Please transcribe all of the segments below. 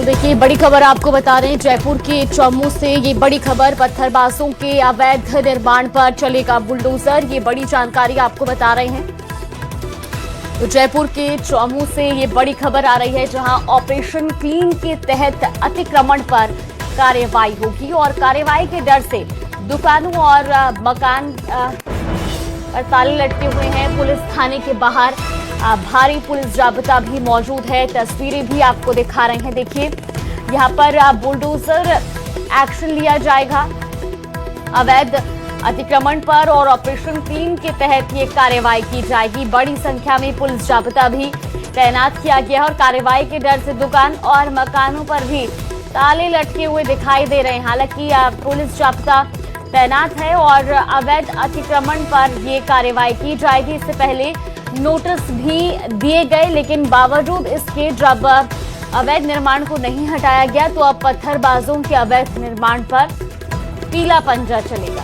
देखिए बड़ी खबर आपको बता रहे हैं, जयपुर के चौमू से ये बड़ी खबर। पत्थरबाजों के अवैध निर्माण पर चलेगा बुलडोजर, ये बड़ी जानकारी आपको बता रहे हैं। तो जयपुर के चौमू से ये बड़ी खबर आ रही है, जहां ऑपरेशन क्लीन के तहत अतिक्रमण पर कार्रवाई होगी और कार्रवाई के डर से दुकानों और मकान पर ताले लटके हुए हैं। पुलिस थाने के बाहर भारी पुलिस जाब्ता भी मौजूद है। तस्वीरें भी आपको दिखा रहे हैं। देखिए यहाँ पर बुलडोजर एक्शन लिया जाएगा अवैध अतिक्रमण पर और ऑपरेशन क्लीन के तहत ये कार्रवाई की जाएगी। बड़ी संख्या में पुलिस जाब्ता भी तैनात किया गया है और कार्रवाई के डर से दुकान और मकानों पर भी ताले लटके हुए दिखाई दे रहे हैं। हालांकि पुलिस जाब्ता तैनात है और अवैध अतिक्रमण पर ये कार्रवाई की जाएगी। इससे पहले नोटिस भी दिए गए, लेकिन बावजूद इसके जब अवैध निर्माण को नहीं हटाया गया तो अब पत्थरबाजों के अवैध निर्माण पर पीला पंजा चलेगा।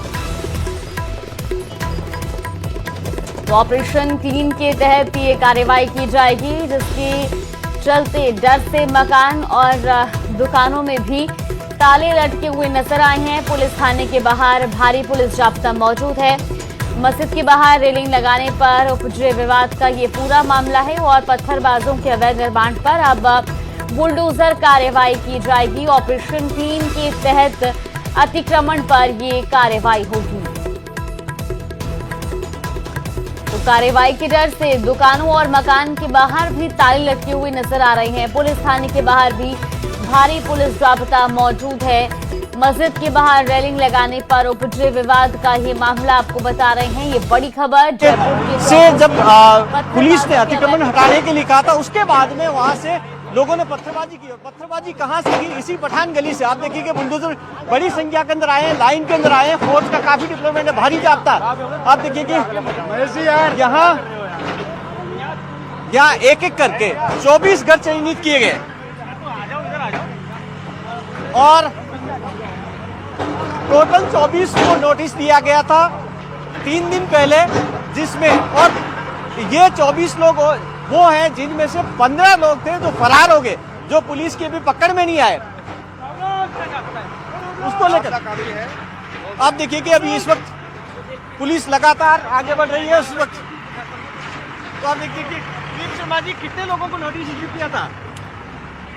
तो ऑपरेशन क्लीन के तहत ये कार्रवाई की जाएगी, जिसके चलते डर से मकान और दुकानों में भी ताले लटके हुए नजर आए हैं। पुलिस थाने के बाहर भारी पुलिस जाब्ता मौजूद है। मस्जिद के बाहर रेलिंग लगाने पर उपजे विवाद का ये पूरा मामला है और पत्थरबाजों के अवैध निर्माण पर अब बुलडोजर कार्रवाई की जाएगी। ऑपरेशन क्लीन के तहत अतिक्रमण पर ये कार्रवाई होगी। तो कार्रवाई के डर से दुकानों और मकान के बाहर भी ताले लटके हुए नजर आ रहे हैं। पुलिस थाने के बाहर भी भारी पुलिस जाब्ता मौजूद है। मस्जिद के बाहर रेलिंग लगाने पर उपजे विवाद का ये मामला आपको बता रहे हैं। ये बड़ी खबर जयपुर से जब पुलिस ने अतिक्रमण हटाने के लिए कहा था, उसके बाद में वहां से लोगों ने पत्थरबाजी की। पत्थरबाजी कहां से की? इसी पठान गली से। आप देखिए कि बुलडोजर बड़ी संख्या के अंदर आए हैं, लाइन के अंदर आए हैं। फोर्स का काफी डिप्लोमेंट है, भारी जाब्ता। आप देखिए कि यहाँ एक एक करके 24 घर चिन्हित किए गए और टोटल 24 को नोटिस दिया गया था 3 दिन पहले, जिसमें और ये 24 लोग वो हैं जिनमें से 15 लोग थे जो फरार हो गए, जो पुलिस की अभी पकड़ में नहीं आए। उसको लेकर आप देखिए कि अभी इस वक्त पुलिस लगातार आगे बढ़ रही है। उस वक्त तो आप देखिए कि वीर शर्मा जी कितने लोगों को नोटिस इश्यू किया था?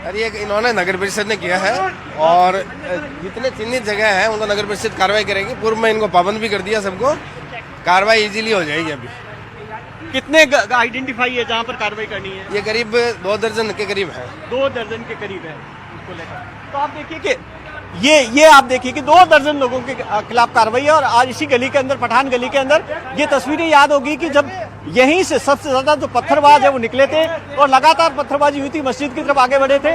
अरे ये इन्होंने नगर परिषद ने किया है और जितने चिन्हित जगह है उनको नगर परिषद कार्रवाई करेगी। पूर्व में इनको पाबंद भी कर दिया, सबको कार्रवाई इजीली हो जाएगी। अभी कितने आइडेंटिफाई है जहाँ पर कार्रवाई करनी है? ये करीब 2 दर्जन के करीब है। 2 दर्जन के करीब है उसको लेकर। तो आप देखिए कि ये आप देखिए कि 2 दर्जन लोगों के खिलाफ कार्रवाई है। और आज इसी गली के अंदर, पठान गली के अंदर, ये तस्वीरें याद होगी कि जब यहीं से सबसे ज्यादा जो पत्थरबाज है वो निकले थे और लगातार पत्थरबाजी हुई थी, मस्जिद की तरफ आगे बढ़े थे।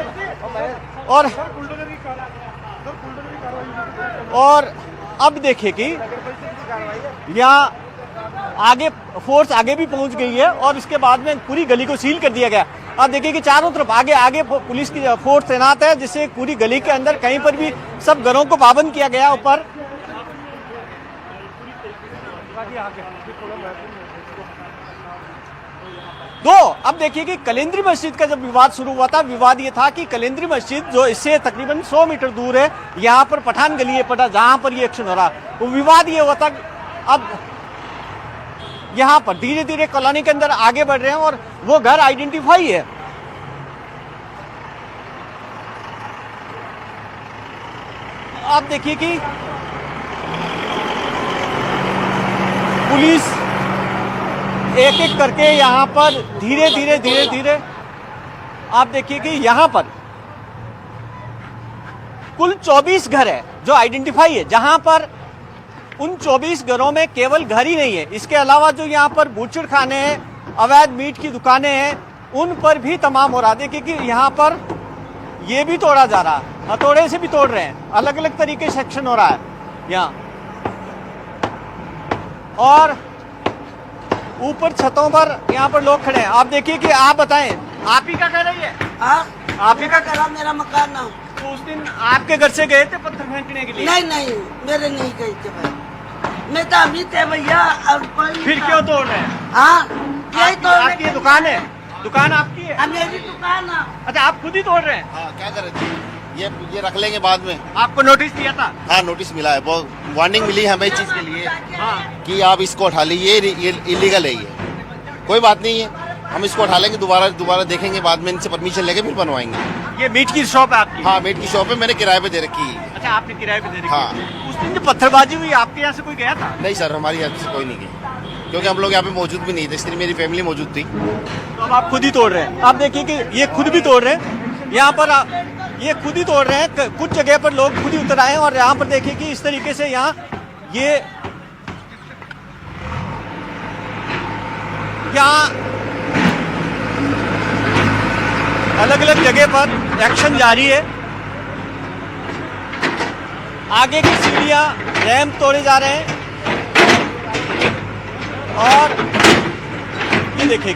और अब देखिए कि यहाँ आगे फोर्स आगे भी पहुंच गई है और इसके बाद में पूरी गली को सील कर दिया गया। आप देखिए कि चारों तरफ आगे पुलिस की फोर्स तैनात है, जिससे पूरी गली के अंदर कहीं पर भी सब घरों को पाबंद किया गया। ऊपर अब देखिए कि कलेंद्री मस्जिद का जब विवाद शुरू हुआ था, विवाद ये था कि कलेंद्री मस्जिद जो इससे तकरीबन 100 मीटर दूर है, यहाँ पर पठान गली है जहां पर ये एक्शन हो रहा, वो विवाद ये हुआ था। अब यहाँ पर धीरे धीरे कॉलोनी के अंदर आगे बढ़ रहे हैं और वो घर आइडेंटिफाई है। आप देखिए कि पुलिस एक एक करके यहाँ पर धीरे धीरे आप देखिए कि यहाँ पर कुल 24 घर है जो आइडेंटिफाई है, जहां पर उन 24 घरों में केवल घर ही नहीं है, इसके अलावा जो यहाँ पर बूचड़ खाने हैं, अवैध मीट की दुकानें हैं, उन पर भी तमाम हो रहा है। देखिए कि यहाँ पर ये भी तोड़ा जा रहा है, हथौड़े से भी तोड़ रहे हैं, अलग अलग तरीके से एक्शन हो रहा है यहाँ। और ऊपर छतों पर यहाँ पर लोग खड़े हैं। आप देखिए कि आप बताएं, आप ही का घर है ये? आप ही का घर? मेरा मकान ना। तो उस दिन आपके घर से गए थे पत्थर फेंकने के लिए? नहीं, मेरे नहीं गए थे भाई, मैं तो अभी थे भैया। फिर क्यों तोड़ रहे हैं? हाँ, यही तो आपकी दुकान है? दुकान आपकी है? अब मेरी दुकान है। अच्छा, आप खुद ही तोड़ रहे हैं? हाँ, क्या करें, ये रख लेंगे बाद में। आपको नोटिस दिया था? हाँ, नोटिस मिला है, बहुत वार्निंग मिली है हमें इस चीज के लिए कि आप इसको उठा लीजिए, ये इलीगल है, ये कोई बात नहीं है, हम इसको उठा लेंगे, दोबारा देखेंगे, बाद में इनसे परमिशन लेके फिर बनवाएंगे। ये मीट की शॉप है आपकी? हाँ, मीट की शॉप है, मैंने किराए पे दे रखी है। अच्छा, आपने किराए पे दे रखी है? हाँ। उस दिन जो पत्थरबाजी हुई, आपके यहाँ से कोई गया था? नहीं सर, हमारी यहाँ से कोई नहीं गया, क्योंकि हम लोग यहाँ पे मौजूद भी नहीं थे, इसलिए मेरी फैमिली मौजूद थी। तो अब आप खुद ही तोड़ रहे हैं? आप देखिए कि ये खुद भी तोड़ रहे हैं, यहाँ पर ये खुद ही तोड़ रहे हैं, कुछ जगह पर लोग खुद ही उतर आए हैं, और यहाँ पर देखिए कि इस तरीके से यहाँ अलग अलग जगह पर एक्शन जारी है। आगे की सीढ़ियां, रैंप तोड़े जा रहे हैं, और ये देखिए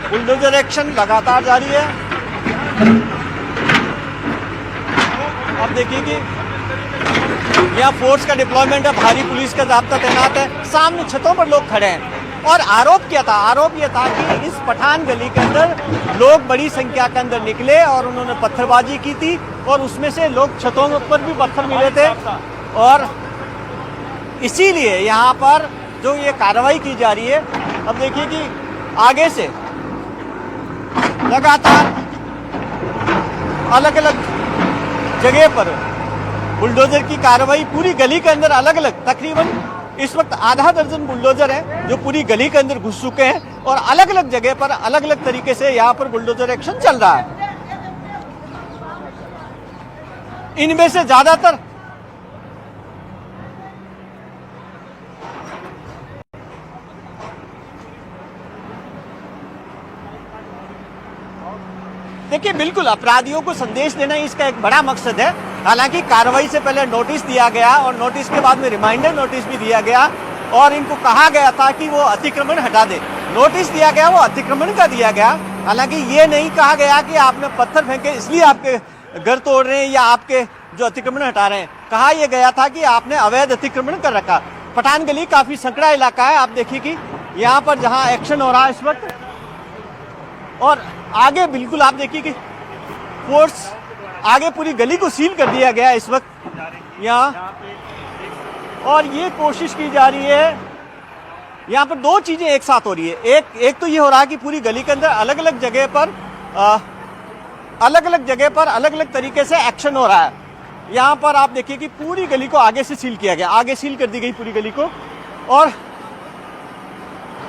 बुलडोजर एक्शन लगातार जारी है। अब देखिए कि यहाँ फोर्स का डिप्लॉयमेंट है, भारी पुलिस का जाब्ता तैनात है, सामने छतों पर लोग खड़े हैं। और आरोप ये था कि इस पठान गली के अंदर लोग बड़ी संख्या के अंदर निकले और उन्होंने पत्थरबाजी की थी, और उसमें से लोग छतों पर भी पत्थर मिले थे, और इसीलिए यहाँ पर जो ये कार्रवाई की जा रही है। अब देखिए कि आगे से लगातार अलग अलग जगह पर बुलडोजर की कार्रवाई पूरी गली के अंदर अलग अलग, तकरीबन इस वक्त आधा दर्जन बुलडोजर हैं जो पूरी गली के अंदर घुस चुके हैं, और अलग अलग जगह पर अलग अलग तरीके से यहाँ पर बुलडोजर एक्शन चल रहा है। इनमें से ज्यादातर देखिए, बिल्कुल अपराधियों को संदेश देना इसका एक बड़ा मकसद है। हालांकि कार्रवाई से पहले नोटिस दिया गया, और नोटिस के बाद में रिमाइंडर नोटिस भी दिया गया, और इनको कहा गया था कि वो अतिक्रमण हटा दे। नोटिस दिया गया, वो अतिक्रमण का दिया गया। हालांकि ये नहीं कहा गया कि आपने पत्थर फेंके इसलिए आपके घर तोड़ रहे हैं या आपके जो अतिक्रमण हटा रहे हैं। कहा यह गया था कि आपने अवैध अतिक्रमण कर रखा। पठान गली काफी संकरा इलाका है, आप देखिए कि यहाँ पर जहाँ एक्शन हो रहा है इस वक्त, और आगे बिल्कुल आप देखिए कि फोर्स आगे पूरी गली को सील कर दिया गया इस वक्त यहाँ, और ये कोशिश की जा रही है। यहाँ पर दो चीजें एक साथ हो रही है। एक तो ये हो रहा है कि पूरी गली के अंदर अलग अलग जगह पर अलग अलग तरीके से एक्शन हो रहा है। यहाँ पर आप देखिए कि पूरी गली को आगे से सील किया गया, आगे सील कर दी गई पूरी गली को, और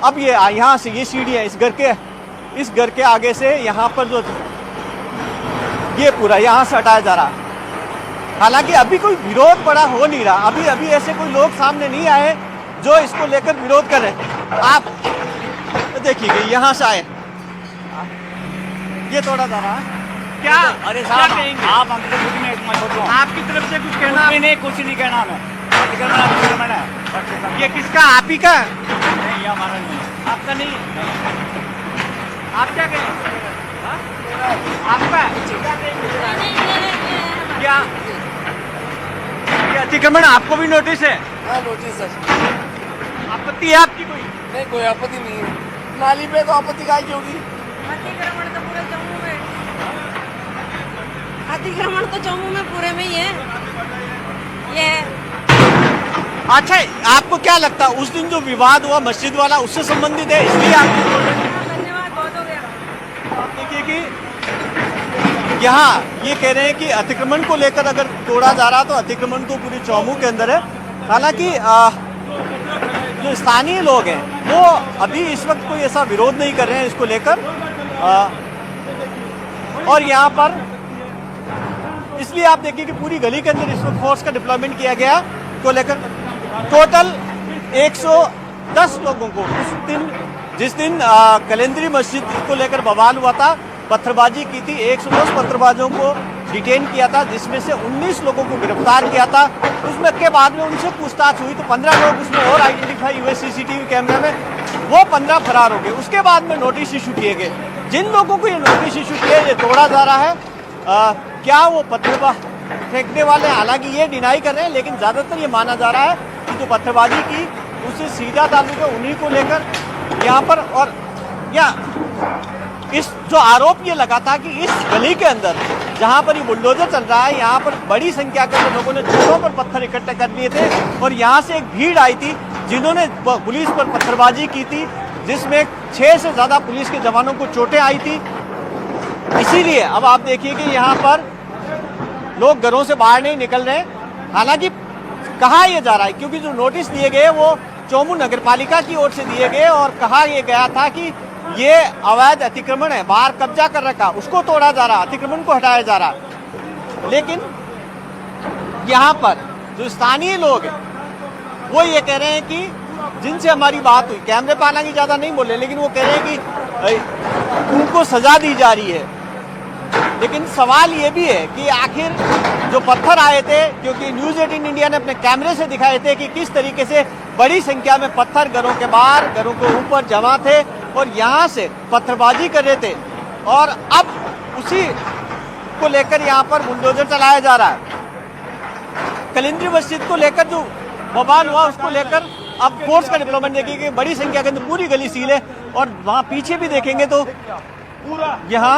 अब ये यहाँ से ये सीढ़ी है इस घर के आगे से यहाँ पर जो ये पूरा यहाँ से हटाया जा रहा है। हालांकि अभी कोई विरोध बड़ा हो नहीं रहा, अभी ऐसे कोई लोग सामने नहीं आए जो इसको लेकर विरोध कर रहे हैं। आप देखिए यहाँ से आए, ये तोड़ा जा रहा है। क्या अरे क्या साहब, कहेंगे आप हमसे कुछ नहीं, मैं सोच रहा हूँ आपकी तरफ से कुछ कहना? कुछ नहीं कहना हमें। अतिक्रमण है। ये किसका? आप ही का? नहीं, ये हमारा नहीं है। आपका नहीं है? आप क्या कहेंगे? हाँ? आपका क्या? ये अतिक्रमण आपको भी नोटिस है? हाँ, नोटिस सर। आपत्ति है आपकी कोई? नहीं, कोई आपत्ति नहीं है। नाली पे तो आपत्ति काहे की होगी? अतिक्रमण तो पूरे जम्मू में, अतिक्रमण तो जम्मू में पूरे में ही है ये। अच्छा, आपको क्या लगता है उस दिन जो विवाद हुआ मस्जिद वाला उससे संबंधित है, इसलिए आप धन्यवाद, बहुत हो गया। देखिए कि यहाँ ये कह रहे हैं कि अतिक्रमण को लेकर अगर तोड़ा जा रहा तो अतिक्रमण तो पूरी चौमू के अंदर है। हालांकि जो स्थानीय लोग हैं वो अभी इस वक्त कोई ऐसा विरोध नहीं कर रहे हैं इसको लेकर, और यहाँ पर इसलिए आप देखिए कि पूरी गली के अंदर इस वक्त फोर्स का डिप्लॉयमेंट किया गया को लेकर। टोटल 110 लोगों को उस दिन जिस दिन कलेंदरी मस्जिद को लेकर बवाल हुआ था, पत्थरबाजी की थी, 110 पत्थरबाजों को डिटेन किया था, जिसमें से 19 लोगों को गिरफ्तार किया था। उसमें के बाद में उनसे पूछताछ हुई तो 15 लोग उसमें और आइडेंटिफाई हुए सीसीटीवी कैमरे में, वो 15 फरार हो गए। उसके बाद में नोटिस इशू किए गए। जिन लोगों को ये नोटिस इशू किए, ये तोड़ा जा रहा है, क्या वो पत्थर फेंकने वाले? हालांकि ये डिनाई कर रहे हैं, लेकिन ज्यादातर ये माना जा रहा है कि जो पत्थरबाजी की उससे सीधा ताल्लुक है उन्हीं को लेकर यहाँ पर। और या इस जो आरोप ये लगा था कि इस गली के अंदर जहाँ पर ये बुलडोजर चल रहा है, यहाँ पर बड़ी संख्या के लोगों ने छतों पर पत्थर इकट्ठे कर लिए थे और यहाँ से एक भीड़ आई थी जिन्होंने पुलिस पर पत्थरबाजी की थी, जिसमें 6 से ज़्यादा पुलिस के जवानों को चोटें आई थी। इसीलिए अब आप देखिए कि यहाँ पर लोग घरों से बाहर नहीं निकल रहे। हालांकि कहा यह जा रहा है, क्योंकि जो नोटिस दिए गए वो चौमू नगर पालिका की ओर से दिए गए और कहा यह गया था कि ये अवैध अतिक्रमण है, बाहर कब्जा कर रखा, उसको तोड़ा जा रहा, अतिक्रमण को हटाया जा रहा। लेकिन यहाँ पर जो स्थानीय लोग हैं वो ये कह रहे हैं कि जिनसे हमारी बात हुई, कैमरे पर हालांकि ज्यादा नहीं बोले, लेकिन वो कह रहे हैं कि उनको सजा दी जा रही है। लेकिन सवाल ये भी है कि आखिर जो पत्थर आए थे, क्योंकि न्यूज़ 18 इंडिया ने अपने कैमरे से दिखाए थे कि किस तरीके से बड़ी संख्या में पत्थर घरों के बाहर, घरों के ऊपर जमा थे और यहाँ से पत्थरबाजी कर रहे थे। और अब उसी को लेकर यहाँ पर बुलडोजर चलाया जा रहा है। कलिंद्री मस्जिद को लेकर जो बवाल हुआ उसको लेकर अब फोर्स का डिप्लॉयमेंट देखेंगे, बड़ी संख्या के अंदर पूरी गली सील है। और वहाँ पीछे भी देखेंगे तो पूरा यहाँ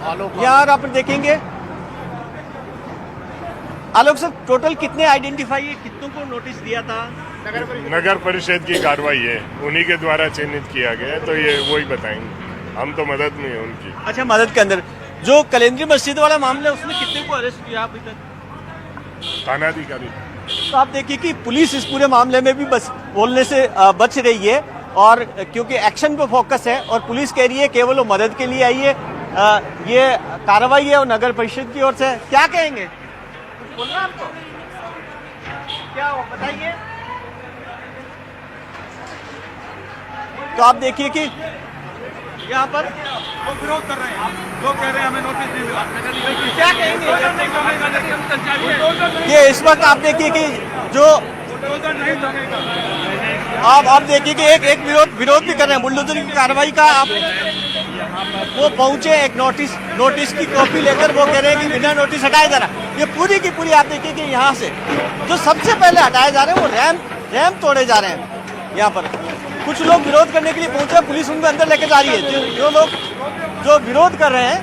आप देखेंगे। आलोक सर, टोटल कितने आइडेंटिफाई है, कितनों को नोटिस दिया था? नगर परिषद की कार्रवाई है, उन्हीं के द्वारा चिन्हित किया गया है, तो ये वही बताएंगे, हम तो मदद में है उनकी। अच्छा, मदद के अंदर जो कलिंद्री मस्जिद वाला मामला है उसमें कितने को अरेस्ट किया अभी तक? थानाधिकारी। तो आप देखिए कि पुलिस इस पूरे मामले में भी बस बोलने से बच रही है, और क्योंकि एक्शन पे फोकस है और पुलिस कह रही है केवल वो मदद के लिए आई है। ये कार्रवाई है और नगर परिषद की ओर से। क्या कहेंगे, कुछ बोलना आपको? क्या हो बताइए। तो आप देखिए कि यहाँ पर वो विरोध कर रहे हैं, वो कह रहे हैं हमें नोटिस नहीं मिला। क्या कहेंगे ये इस वक्त? आप देखिए कि जो आप देखिए कि एक विरोध भी कर रहे हैं बुलडोजर की कार्रवाई का। आप वो पहुंचे एक नोटिस की कॉपी लेकर, वो कह रहे हैं कि बिना नोटिस हटाया जा रहा। ये पूरी की पूरी आप देखिए कि यहाँ से जो सबसे पहले हटाए जा रहे हैं वो रैंप तोड़े जा रहे हैं। यहाँ पर कुछ लोग विरोध करने के लिए पहुंचे, पुलिस उनको अंदर लेकर जा रही है। जो लोग जो विरोध कर रहे हैं,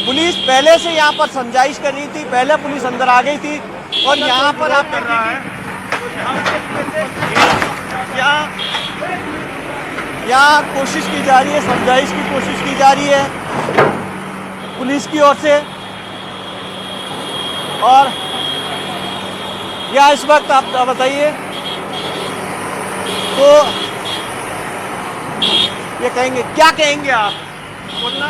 पुलिस पहले से यहाँ पर समझाइश कर रही थी, पहले पुलिस अंदर आ गई थी। और यहाँ पर आप कर रहा है यहाँ कोशिश की जा रही है, समझाइश की कोशिश की जा रही है पुलिस की ओर से। और यहाँ इस वक्त आप बताइए तो ये कहेंगे, क्या कहेंगे आप? बोलना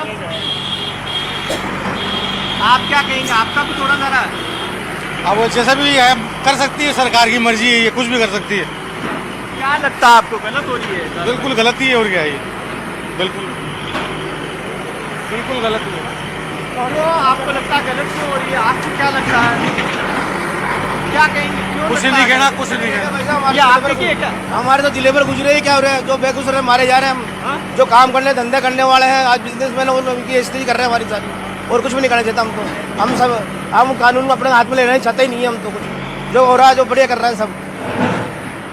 आप क्या कहेंगे? आपका भी थोड़ा सा अब वो जैसा भी है कर सकती है, सरकार की मर्जी है, ये कुछ भी कर सकती है। क्या लगता है आपको, गलत हो रही है? बिल्कुल गलत ही है, और क्या है ये, बिल्कुल गलत ही है। और आपको लगता है गलत क्यों हो रही है? आपको क्या लगता है, क्या कहेंगे? कुछ नहीं कहना, कुछ नहीं कहना। हमारे तो जिले पर गुजरे ही क्या हो रहा है, जो बेगूसराय मारे जा रहे हैं। हम जो काम करने धंधे करने वाले हैं, आज बिजनेसमैन उनकी स्थिति कर रहे हैं हमारी सारी, और कुछ भी नहीं करना चाहता हमको। हम कानून को अपने हाथ में लेना चाहते ही नहीं है। हम तो कुछ जो हो रहा है, जो बढ़िया कर रहा है सब।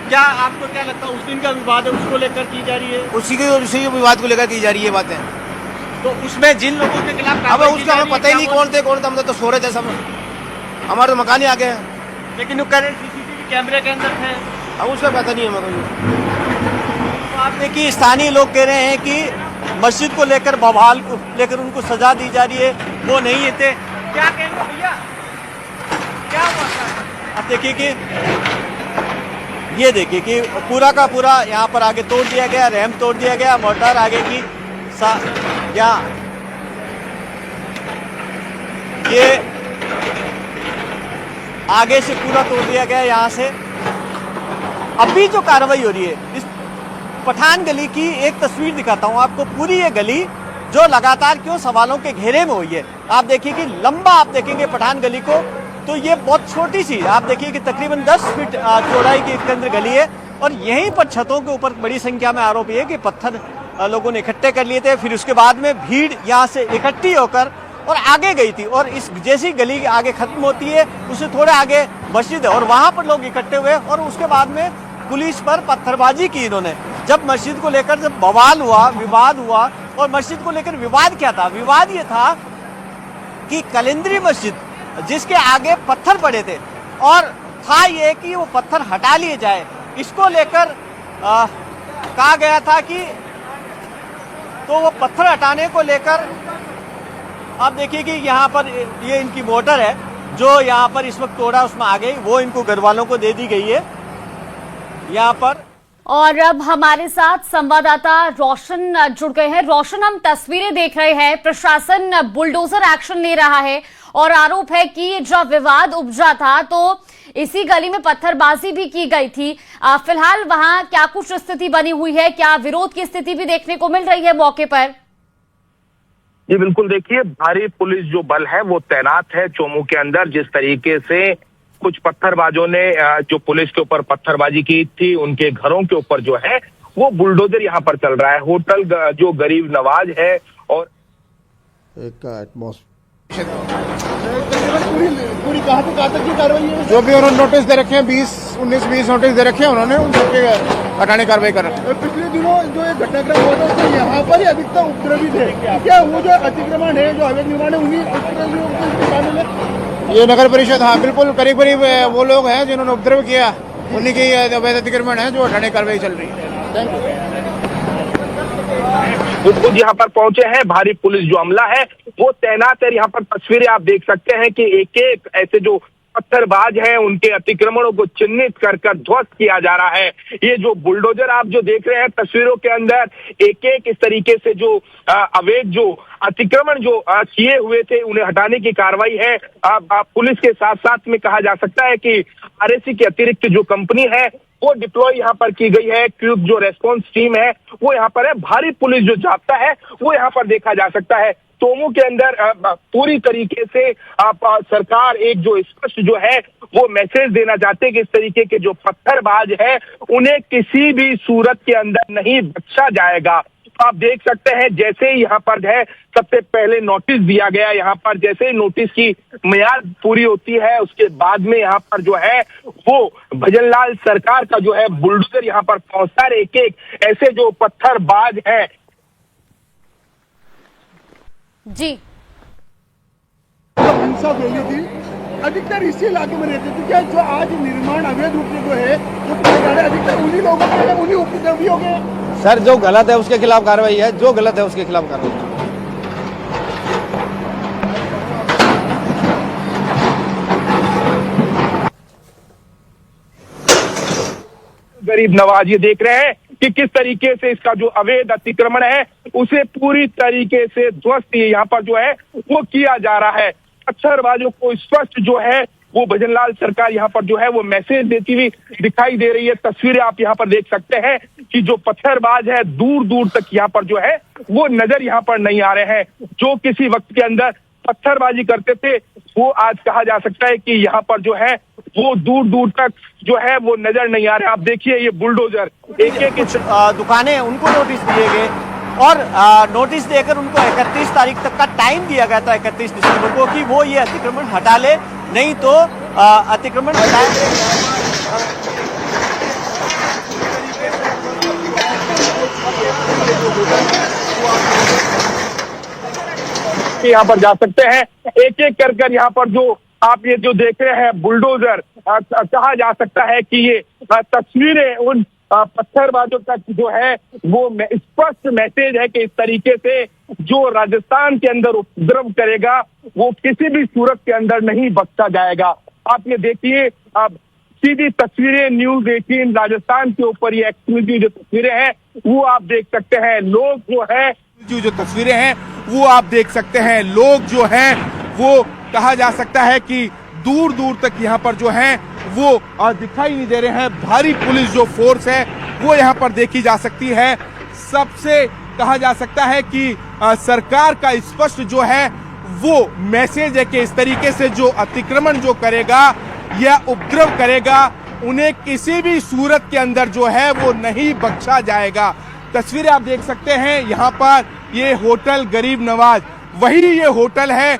क्या आपको क्या लगता है उस दिन का विवाद है उसको लेकर की जा रही है? उसी विवाद को लेकर की जा रही है बातें। तो उसमें जिन लोगों के खिलाफ अब उसका हमें पता ही नहीं कौन थे, हम तो सो रहे थे सब, हमारे तो मकान ही आ गए हैं। लेकिन वो करेंट सीसीटीवी कैमरे के अंदर थे, अब उसका पता नहीं है हमें कोई। तो आप देखिए स्थानीय लोग कह रहे हैं कि मस्जिद को लेकर, बवाल को लेकर उनको सजा दी जा रही है, वो नहीं थे। क्या कहेंगे भैया, क्या हुआ? आप देखिए कि ये देखिए कि पूरा का पूरा यहाँ पर आगे तोड़ दिया गया, रैंप तोड़ दिया गया, मोटर आगे की यहाँ ये आगे से पूरा तोड़ दिया गया यहाँ से। अभी जो कार्रवाई हो रही है, इस पठान गली की एक तस्वीर दिखाता हूँ आपको। पूरी ये गली जो लगातार क्यों सवालों के घेरे में हुई है। आप देखिए कि लंबा आप देखेंगे पठान गली को, तो ये बहुत छोटी सी, आप देखिए कि तकरीबन 10 फीट चौड़ाई की इसके अंदर गली है। और यहीं पर छतों के ऊपर बड़ी संख्या में आरोप ये है कि पत्थर लोगों ने इकट्ठे कर लिए थे, फिर उसके बाद में भीड़ यहाँ से इकट्ठी होकर और आगे गई थी, और इस जैसी गली आगे खत्म होती है उससे थोड़े आगे मस्जिद है और वहां पर लोग इकट्ठे हुए और उसके बाद में पुलिस पर पत्थरबाजी की इन्होंने। जब मस्जिद को लेकर जब बवाल हुआ, विवाद हुआ, और मस्जिद को लेकर विवाद क्या था? विवाद ये था कि कलिंद्री मस्जिद जिसके आगे पत्थर पड़े थे और था ये कि वो पत्थर हटा लिए जाए, इसको लेकर कहा गया था कि तो वो पत्थर हटाने को लेकर आप देखिए कि यहाँ पर ये इनकी मोटर है जो यहाँ पर इस वक्त तोड़ा उसमें आ गई, वो इनको घर वालों को दे दी गई है यहाँ पर। और अब हमारे साथ संवाददाता रोशन जुड़ गए हैं। रोशन, हम तस्वीरें देख रहे हैं, प्रशासन बुलडोजर एक्शन ले रहा है और आरोप है कि जब विवाद उपजा था तो इसी गली में पत्थरबाजी भी की गई थी। फिलहाल वहां क्या कुछ स्थिति बनी हुई है? क्या विरोध की स्थिति भी देखने को मिल रही है मौके पर? जी बिल्कुल, देखिए भारी पुलिस जो बल है वो तैनात है चोमू के अंदर। जिस तरीके से कुछ पत्थरबाजों ने जो पुलिस के ऊपर पत्थरबाजी की थी, उनके घरों के ऊपर जो है वो बुलडोजर यहाँ पर चल रहा है। होटल जो गरीब नवाज है और पूरी कहाँ पे कहाँ तक की कार्रवाई है? जो भी उन्होंने नोटिस दे रखे हैं 19-20 नोटिस दे रखे हैं उन्होंने, उन सबके हटाने कार्रवाई कर रहे हैं। पिछले दिनों जो एक घटनाक्रम हुआ था उसमें यहाँ पर ही अधिकतर उपद्रवी थे, क्या वो जो अतिक्रमण है, जो अवैध निर्माण है, उन्हीं उपद्रवियों को शामिल है? ये नगर परिषद, हाँ बिल्कुल, करीब करीब वो लोग हैं जिन्होंने उपद्रव किया, उन्हीं के अवैध अतिक्रमण है जो हटाने कार्रवाई चल रही है। Thank you. खुद यहाँ पर पहुंचे हैं, भारी पुलिस जो अमला है वो तैनात है। यहाँ पर तस्वीरें आप देख सकते हैं कि एक एक ऐसे जो पत्थरबाज हैं उनके अतिक्रमणों को चिन्हित कर ध्वस्त किया जा रहा है। ये जो बुलडोजर आप जो देख रहे हैं तस्वीरों के अंदर, एक एक इस तरीके से जो अवैध जो अतिक्रमण जो किए हुए थे उन्हें हटाने की कार्रवाई है। पुलिस के साथ साथ में कहा जा सकता है कि आरएसी के अतिरिक्त जो कंपनी है वो डिप्लॉय यहाँ पर की गई है। क्विक जो रेस्पॉन्स टीम है वो यहाँ पर है। भारी पुलिस जो जाब्ता है वो यहाँ पर देखा जा सकता है। चोमू के अंदर पूरी तरीके से सरकार एक जो स्पष्ट जो है वो मैसेज देना चाहते हैं कि इस तरीके के जो पत्थरबाज है उन्हें किसी भी सूरत के अंदर नहीं बख्शा जाएगा। तो आप देख सकते हैं जैसे ही यहाँ पर है सबसे पहले नोटिस दिया गया, यहाँ पर जैसे ही नोटिस की मियाद पूरी होती है उसके बाद में यहाँ पर जो है वो भजनलाल सरकार का जो है बुलडोजर यहाँ पर पहुंचता है। एक एक ऐसे जो पत्थरबाज है जी हिंसा फैली थी, अधिकतर इसी इलाके में रहते थे। क्या जो आज निर्माण अवैध रूप से जो है जो किए जा रहे हैं अधिकतर उन्हीं लोगों के, उन्हीं उपद्रवियों के? सर जो गलत है उसके खिलाफ कार्रवाई है, जो गलत है उसके खिलाफ कार्रवाई है। गरीब नवाज ये देख रहे हैं कि किस तरीके से इसका जो अवैध अतिक्रमण है उसे पूरी तरीके से ध्वस्त यहाँ पर जो है वो किया जा रहा है। पत्थरबाजों को स्पष्ट जो है वो भजनलाल सरकार यहाँ पर जो है वो मैसेज देती हुई दिखाई दे रही है। तस्वीरें आप यहाँ पर देख सकते हैं कि जो पत्थरबाज है दूर दूर तक यहाँ पर जो है वो नजर यहाँ पर नहीं आ रहे हैं। जो किसी वक्त के अंदर पत्थरबाजी करते थे वो आज कहा जा सकता है कि यहाँ पर जो है वो दूर दूर तक जो है वो नजर नहीं आ रहे। आप देखिए ये बुलडोजर एक एक दुकानें उनको नोटिस दिए गए और नोटिस देकर उनको 31 तारीख तक का टाइम दिया गया था, 31 दिसंबर को, कि वो ये अतिक्रमण हटा ले, नहीं तो अतिक्रमण यहाँ पर जा सकते हैं। एक एक कर यहाँ पर जो आप ये जो देख रहे हैं बुलडोजर, कहा जा सकता है कि ये तस्वीरें उन पत्थरबाजों तक जो है वो स्पष्ट मैसेज है कि इस तरीके से जो राजस्थान के अंदर उपद्रव करेगा वो किसी भी सूरत के अंदर नहीं बख्शा जाएगा। आप ये देखिए सीधी तस्वीरें न्यूज़ 18 राजस्थान के ऊपर ये एक्सक्लूसिव जो तस्वीरें हैं वो आप देख सकते हैं। लोग जो है जो तस्वीरें हैं वो आप देख सकते हैं, लोग जो हैं वो कहा जा सकता है कि दूर दूर तक यहाँ पर जो है वो दिखाई नहीं दे रहे हैं। भारी पुलिस जो फोर्स है वो यहाँ पर देखी जा सकती है। सबसे कहा जा सकता है कि सरकार का स्पष्ट जो है वो मैसेज है कि इस तरीके से जो अतिक्रमण जो करेगा या उपद्रव करेगा उन्हें किसी भी सूरत के अंदर जो है वो नहीं बख्शा जाएगा। तस्वीरें आप देख सकते हैं यहाँ पर ये होटल गरीब नवाज वही ये होटल है